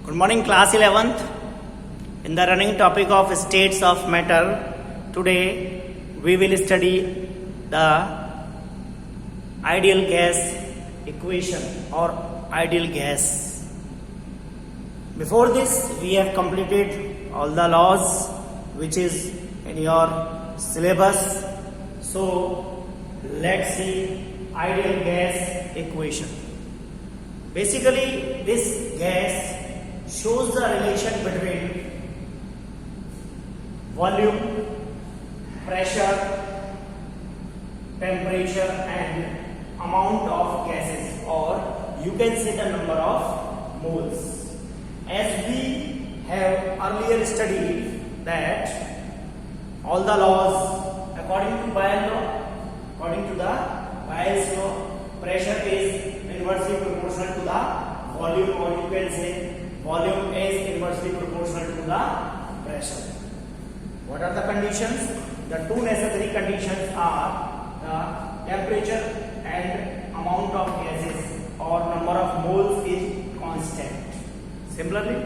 Good morning, class 11th. In the running topic of states of matter, today we will study the ideal gas equation or ideal gas. Before this, we have completed all the laws which is in your syllabus. So, let's see ideal gas equation. Basically, this gas shows the relation between volume, pressure, temperature and amount of gases, or you can say the number of moles. As we have earlier studied that all the laws according to Boyle's law, pressure is inversely proportional to the volume, or you can say volume is inversely proportional to the pressure. What are the conditions? The two necessary conditions are the temperature and amount of gases or number of moles is constant. Similarly,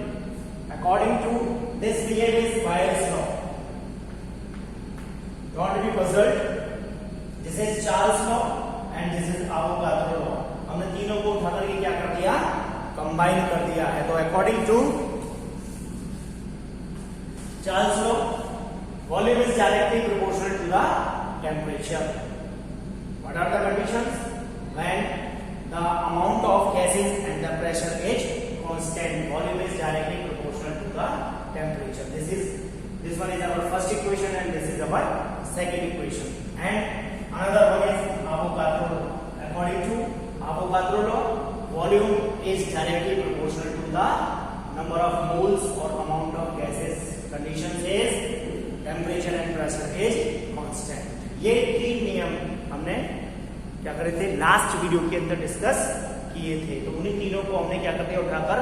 according to this period is Boyle's law. Don't be puzzled. This is Charles law and this is Avogadro law. हमने तीनों को उठा करके क्या कर दिया? Combine कर दिया है. तो according to Charles law, volume is directly proportional to the temperature. What are the conditions? When the amount of gases and the pressure is constant, volume is directly proportional to the temperature. This one is our first equation and this is our second equation. And another one is Avogadro law. According to Avogadro law, volume is directly proportional to the number of moles or amount of gases. Condition is temperature and pressure is constant. ये तीन नियम हमने क्या करे थे last video के अंदर discuss किए थे. तो उन्हीं तीनों को हमने क्या करते हैं उठाकर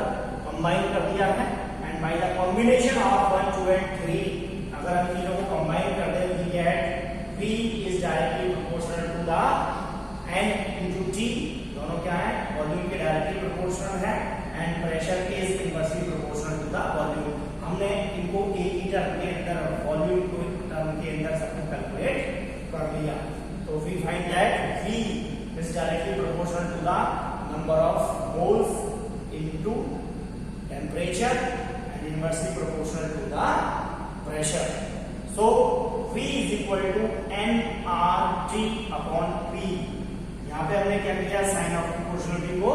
कंबाइन कर दिया है. And by the combination of 1, 2 and 3, अगर हम तीनों को कंबाइन कर दें तो ये V is directly proportional to the N into T. दोनों क्या है? वॉल्यूम के डायरेक्टली प्रोपोर्शनल है and pressure is inversely proportional to the volume. हमने इनको एक ही टर्म के अंदर वॉल्यूम को टर्म के अंदर सबको कैलकुलेट कर लिया. तो we find that V is directly proportional to the number of moles into temperature and inversely proportional to the pressure. So V is equal to nRT upon P. यहाँ पे हमने क्या किया? साइन ऑफ प्रोपोर्शनलिटी को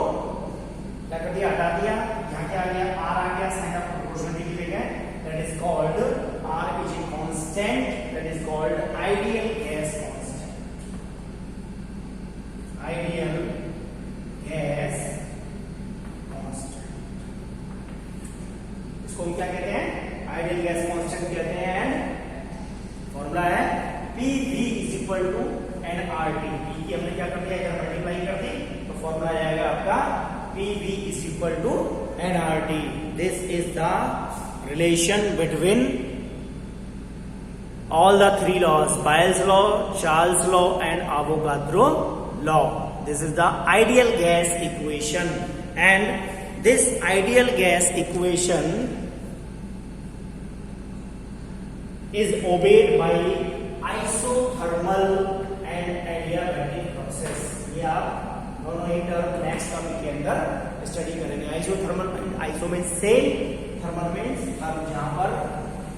क्या कर दिया? हटा दिया. यहाँ क्या आ गया? R आ गया साइन ऑफ प्रोपोर्शनलिटी की जगह. That is called R is a constant. That is called ideal gas constant. Ideal gas constant. इसको हम क्या कहते हैं? आइडियल गैस कांस्टेंट कहते हैं. फॉर्मूला है PV is equal to nRT. P की हमने क्या कर दिया? इधर मल्टीप्लाई कर दी तो फॉर्मूला आ जाएगा आपका PV is equal to nRT. This is the relation between all the three laws: Boyle's law, Charles law and Avogadro law. This is the ideal gas equation, and this ideal gas equation is obeyed by isothermal and adiabatic process. ये आप दोनों ही term next topic के अंदर study करेंगे. Isothermal and iso means same, thermal means term जहां पर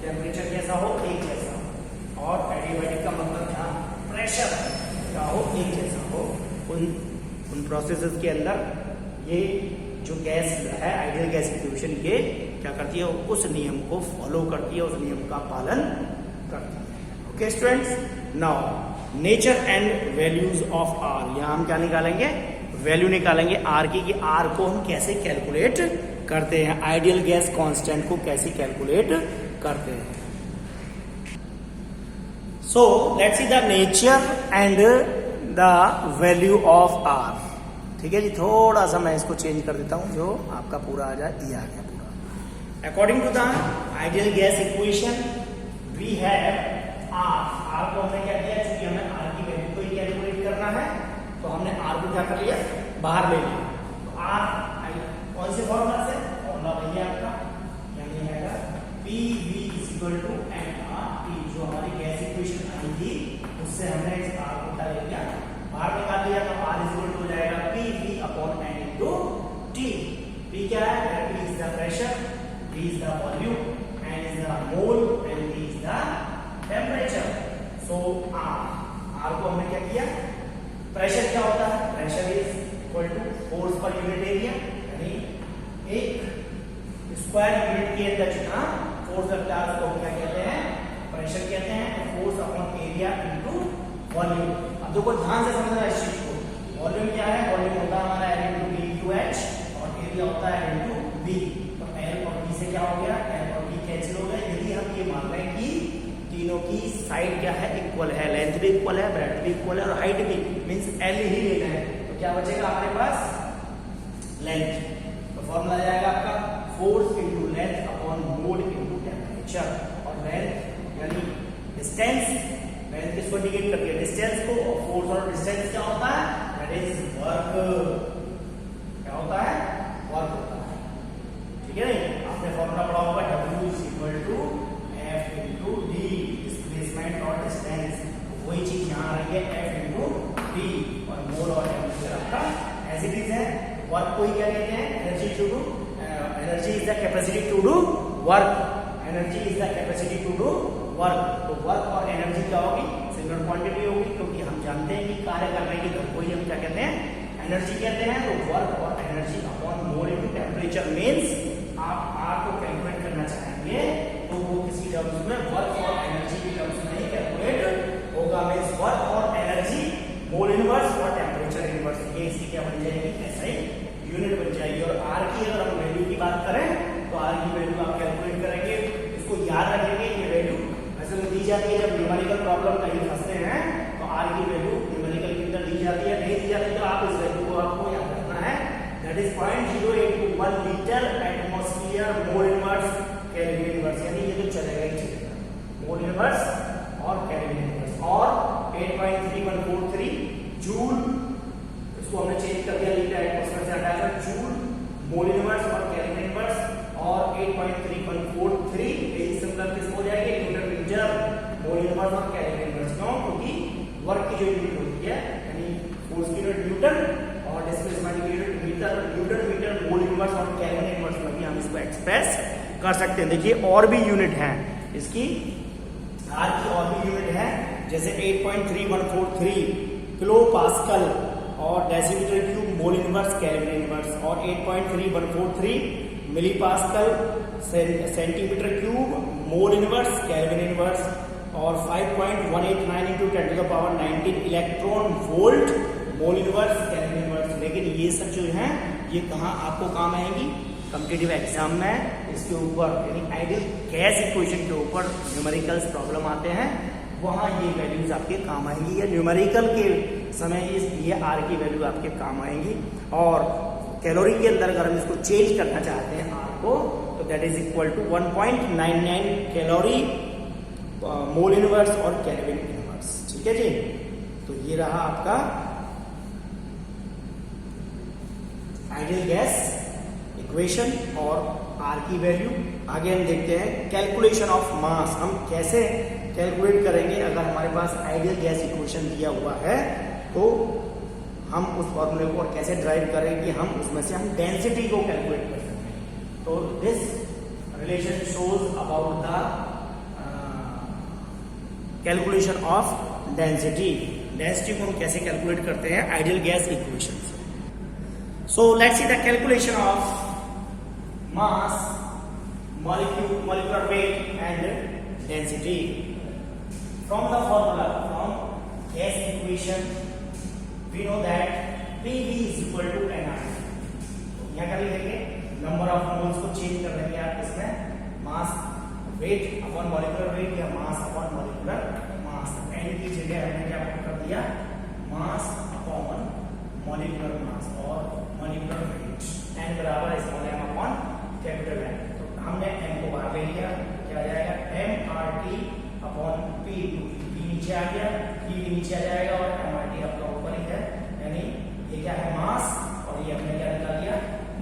temperature कैसा हो एक जैसा हो, और एडियाबैटिक का मतलब जहां प्रेशर क्या हो एक जैसा हो. उन प्रोसेसेस के अंदर ये जो गैस है आइडियल गैस इक्वेशन ये क्या करती है? उस नियम को फॉलो करती है, उस नियम का पालन करती है. Okay students, now nature and values of R. यहां हम क्या निकालेंगे? वैल्यू निकालेंगे आर की, कि आर को हम कैसे कैलकुलेट करते हैं, आइडियल गैस कांस्टेंट को कैसे कैलकुलेट करते हैं. So let's see the nature and the value of R. ठीक है जी, थोड़ा सा मैं इसको चेंज कर देता हूं जो आपका पूरा आ जाए. ये आ गया पूरा. According to the ideal gas equation we have R को हमने क्या किया? क्योंकि हमें आर की वैल्यू को ही कैलकुलेट करना है तो हमने आर को क्या कर लिया? बाहर ले लिया. तो आर कौन से फॉर्मूला से? फॉर्मूला भैया आपका उससे हमने इस आर को क्या ले लिया, बाहर निकाल लिया। तो आर इज इक्वल टू हो जाएगा P V upon N into T. P क्या है, P is the pressure, V is the volume, N is the mole and V is the temperature. So R को हमने क्या किया, प्रेशर क्या होता है, pressure is equal to force per unit area, यानी एक स्क्वायर यूनिट के अंदर जितना फोर्स लगता है उसको क्या कहते हैं, प्रेशर कहते हैं। तो force upon area into volume. अब देखो ध्यान से समझना इस चीज को, वॉल्यूम क्या है, वॉल्यूम होता है हमारा L into V into H और एरिया होता है L इनटू V। तो L और V से क्या हो गया, L और V कैंसिल हो गए। यदि हम ये मान लें कि तीनों की साइड क्या है, इक्वल है, लेंथ भी इक्वल है, ब्रेड्थ भी इक्वल है और हाइट भी, मींस L ही लेना है, तो क्या बचेगा हमारे पास, लेंथ। तो फॉर्मूला जाएगा आपका force into length upon mole into temperature. और लेंथ यानी डिस्टेंस, लेंथ किसको इंडिकेट करती है, डिस्टेंस को, और फोर्स और डिस्टेंस क्या होता है, दैट इज वर्क। क्या होता है, वर्क होता है, ठीक है नहीं। आपने फॉर्मूला पढ़ा होगा W is equal to F into D, displacement और डिस्टेंस। वही चीज यहाँ आ रही है F इनटू D, और मोल और टेम्परेचर आपका एज इट इज है। वर्क को ही क्या कहते हैं, energy to do, energy is the capacity to do work, energy is the capacity to do work. तो वर्क और एनर्जी क्या होगी, सिंगल क्वांटिटी होगी, क्योंकि हम जानते हैं कि कार्य करने की दर को ही हम क्या कहते हैं, एनर्जी कहते हैं। तो वर्क और energy upon mole into temperature means आप आर को कैलकुलेट करना चाहेंगे तो वो किसी टर्म्स में वर्क और एनर्जी की टर्म्स में ही कैलकुलेट होगा। मींस वर्क और एनर्जी मोल इनवर्स और टेम्परेचर इनवर्स, ये इसकी क्या बन जाएगी, ऐसा ही यूनिट बन जाएगी। और आर की अगर हम वैल्यू की बात करें तो आर की वैल्यू आप कैलकुलेट करेंगे, इसको याद रखेंगे। ये वैल्यू वैसे तो दी जाती है जब न्यूमेरिकल प्रॉब्लम कहीं फंसते हैं, तो आर की वैल्यू न्यूमेरिकल के अंदर दी जाती है। नहीं दी जाती तो आप इस वैल्यू को आपको याद रखना है, that is 0.081 litre atmosphere mole inverse kelvin inverse, यानी ये तो चलेगा ही चलेगा, मोल इनवर्स और केल्विन इनवर्स। और 8.3143 जूल, इसको हमने चेंज कर दिया, लीटर एटमॉस्फेयर से हटाकर जूल, मोल इनवर्स और केल्विन इनवर्स। और 8.3143 यही सिमिलर किस हो जाएगी, न्यूटन मीटर, मोल इनवर्स और केल्विन इनवर्स। क्यों, क्योंकि वर्क की जो यूनिट होती है, यानी फोर्स की यूनिट न्यूटन और डिस्प्लेसमेंट की unit metre, newton metre, mole inverse और केल्विन इनवर्स में भी हम इसको एक्सप्रेस कर सकते हैं। देखिए और भी यूनिट हैं इसकी, आर की और भी यूनिट है, जैसे 8.3143 किलो पास्कल और decimetre cube mole inverse kelvin inverse, और 8.3143 milli pascal centimetre cube mole inverse kelvin inverse, और 5.189 into 10 to the power 19 electron volt mole inverse kelvin inverse. लेकिन ये सब जो है ये कहाँ आपको काम आएंगी, कॉम्पिटिटिव एग्जाम में इसके ऊपर, यानी आइडियल गैस इक्वेशन के ऊपर न्यूमेरिकल्स प्रॉब्लम आते हैं, वहां ये वैल्यूज आपके काम आएंगी, या न्यूमेरिकल के समय ये आर की वैल्यू आपके काम आएंगी। और कैलोरी के अंदर अगर हम इसको चेंज करना चाहते हैं आर को, तो that is equal to 1.99 calorie mole inverse और केल्विन इनवर्स, ठीक है जी। तो ये रहा आपका आइडियल गैस इक्वेशन और आर की वैल्यू। आगे हम देखते हैं कैलकुलेशन ऑफ मास, हम कैसे कैलकुलेट करेंगे। अगर हमारे पास आइडियल गैस इक्वेशन दिया हुआ है तो हम उस फॉर्मूले को और कैसे ड्राइव करें कि हम उसमें से हम डेंसिटी को कैलकुलेट कर सकें। तो this relation shows about the calculation of density. Density को हम कैसे कैलकुलेट करते हैं आइडियल गैस इक्वेशन से। So let's see the calculation of mass, molecular weight and density. From the formula, from gas equation, we know that PV is equal to NR. तो यहाँ क्या लिखेंगे, नंबर ऑफ मोल्स को change कर देंगे आप इसमें, mass weight upon molecular weight या mass upon molecular mass. N की जगह हमने क्या कर दिया, मास अपॉन मॉलिक्यूलर मास और मॉलिक्यूलर वेट, एन बराबर small M upon capital M. तो हमने एम को बाहर ले लिया, क्या आ जाएगा, M R T upon P two, P नीचे आ गया, पी नीचे आ जाएगा और एम आर टी अपना ऊपर ही है, यानी ये क्या है मास और ये हमने क्या निकाल लिया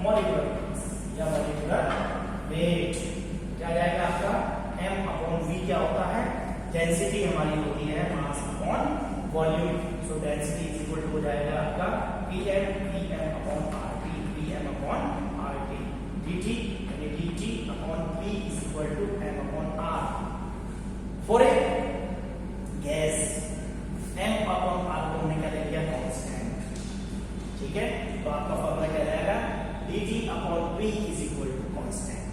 मॉलिक्यूलर मास या मॉलिक्यूलर वेट। क्या जाएगा आपका, एम अपॉन वी क्या होता है, डेंसिटी हमारी होती है mass upon volume, so density is equal to हो जाएगा आपका Pm upon RT, Pm upon RT, dt यानी dt upon P is equal to m upon R। For a gas m upon R को हमने क्या ले लिया, कांस्टेंट, ठीक है। तो आपका फॉर्मूला क्या जाएगा, dt upon P is equal to constant.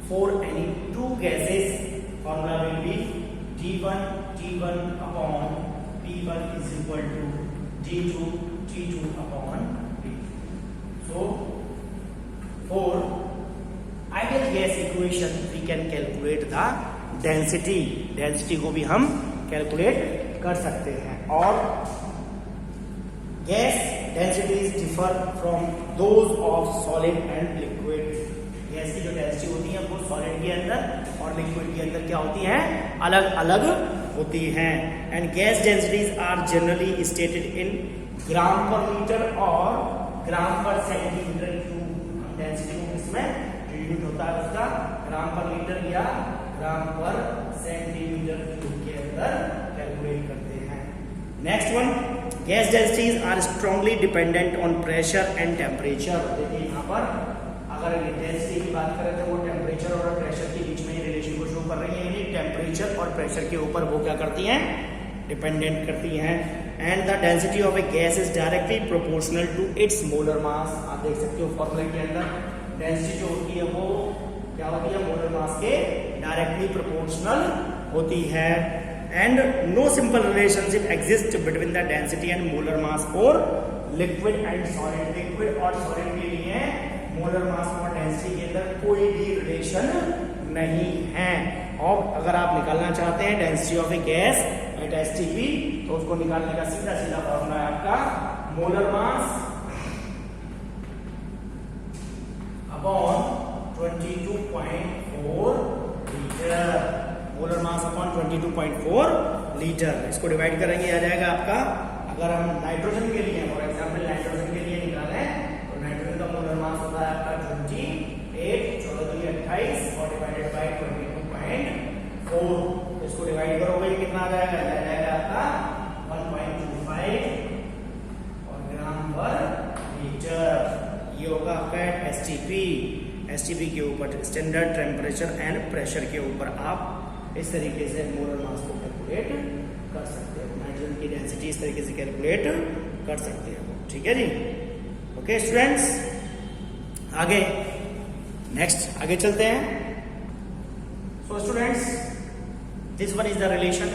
For any two gases formula will be T1 upon P1 is equal to T2 upon P. So, for ideal gas equation we can calculate the density. Density को भी हम calculate कर सकते हैं। और gas densities differ from those of solid and liquid. Gas की जो density होती है वो सॉलिड के अंदर और लिक्विड के अंदर क्या होती है, अलग अलग होती हैं। And gas densities are generally stated in gram per litre और ग्राम पर सेंटीमीटर क्यूब। डेंसिटी को किसमें यूनिट होता है उसका, ग्राम पर लीटर या ग्राम पर सेंटीमीटर क्यूब के अंदर कैलकुलेट करते हैं। Next one, gas densities are strongly dependent on pressure and temperature. देखिए यहाँ पर अगर डेंसिटी की बात करें तो वो टेम्परेचर और प्रेशर के बीच में रिलेशन को शो कर रही है, यानी टेम्परेचर और प्रेशर के ऊपर वो क्या करती हैं, डिपेंडेंट करती हैं। And the density of a gas is directly proportional to its molar mass. आप देख सकते हो फॉर्मूले के अंदर डेंसिटी जो होती है वो क्या होती है, मोलर मास के डायरेक्टली प्रोपोर्शनल होती है। And no simple relationship exist between the density and molar mass और लिक्विड एंड सॉलिड। लिक्विड और सॉलिड के लिए मोलर मास और डेंसिटी के अंदर कोई भी रिलेशन नहीं है। और अगर आप निकालना चाहते हैं density of a gas at STP तो उसको निकालने का सीधा सीधा फॉर्मूला है आपका molar mass upon 22.4 litre. Molar mass upon 22.4 litre. इसको डिवाइड करेंगे आ जाएगा आपका, अगर हम नाइट्रोजन के लिए फॉर एग्जाम्पल नाइट्रोजन के लिए निकालें तो नाइट्रोजन का मोलर मास होता है आपका 28, 14×28 और डिवाइडेड बाय 22.4। इसको डिवाइड करोगे कितना आ जाएगा, आ जाएगा आपका 1.25 और ग्राम पर लीटर। ये होगा आपका STP के ऊपर स्टैंडर्ड टेम्परेचर एंड प्रेशर के ऊपर आप इस तरीके से मोलर मास को कैलकुलेट कर सकते हो। नाइट्रोजन की डेंसिटी इस तरीके से कैलकुलेट कर सकते हो, ठीक है जी। ओके स्टूडेंट्स, आगे नेक्स्ट आगे चलते हैं। So students, this one is the relation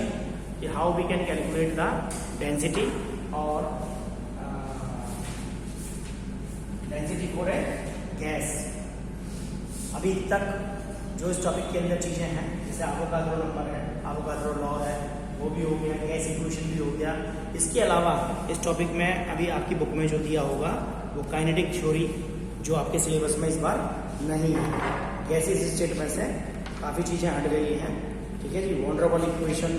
कि how we can calculate the density और डेंसिटी फॉर ए गैस। अभी तक जो इस टॉपिक के अंदर चीजें हैं, जैसे एवोगाड्रो नंबर है, एवोगाड्रो लॉ है, वो भी हो गया, गैस इक्वेशन भी हो गया। इसके अलावा इस टॉपिक में अभी आपकी बुक में जो दिया होगा वो काइनेटिक थ्योरी, जो आपके सिलेबस में इस बार नहीं है। गैसेस स्टेट में से काफ़ी चीज़ें हट गई हैं, ठीक है जी। वॉन डर वाल इक्वेशन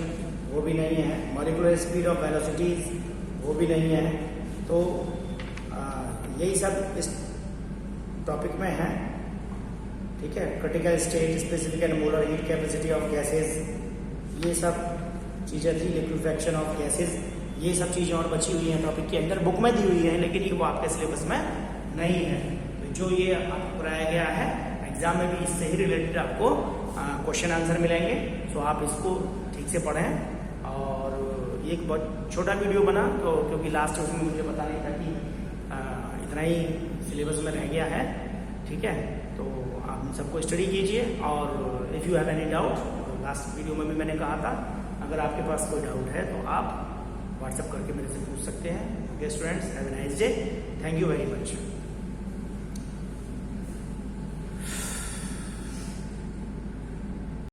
वो भी नहीं है, मॉलिक्यूलर स्पीड ऑफ वेलोसिटीज वो भी नहीं है। तो यही सब इस टॉपिक में है, ठीक है। Critical state, specific and molar heat capacity of gases, ये सब चीज़ें थी। लिक्विफेक्शन ऑफ गैसेस, ये सब चीज़ें और बची हुई हैं टॉपिक के अंदर, बुक में दी हुई है, लेकिन ये वो आपके सिलेबस में नहीं है। तो जो ये आपको कराया गया है एग्जाम में भी इससे ही रिलेटेड आपको क्वेश्चन आंसर मिलेंगे। तो आप इसको ठीक से पढ़ें। और ये एक बहुत छोटा वीडियो बना तो क्योंकि लास्ट उसमें मुझे पता नहीं था कि इतना ही सिलेबस में रह गया है, ठीक है। तो आप सबको स्टडी कीजिए। और if you have any doubt, last video में भी मैंने कहा था, अगर आपके पास कोई डाउट है तो आप व्हाट्सएप करके मेरे से पूछ सकते हैं। Okay students, have a nice day, thank you very much.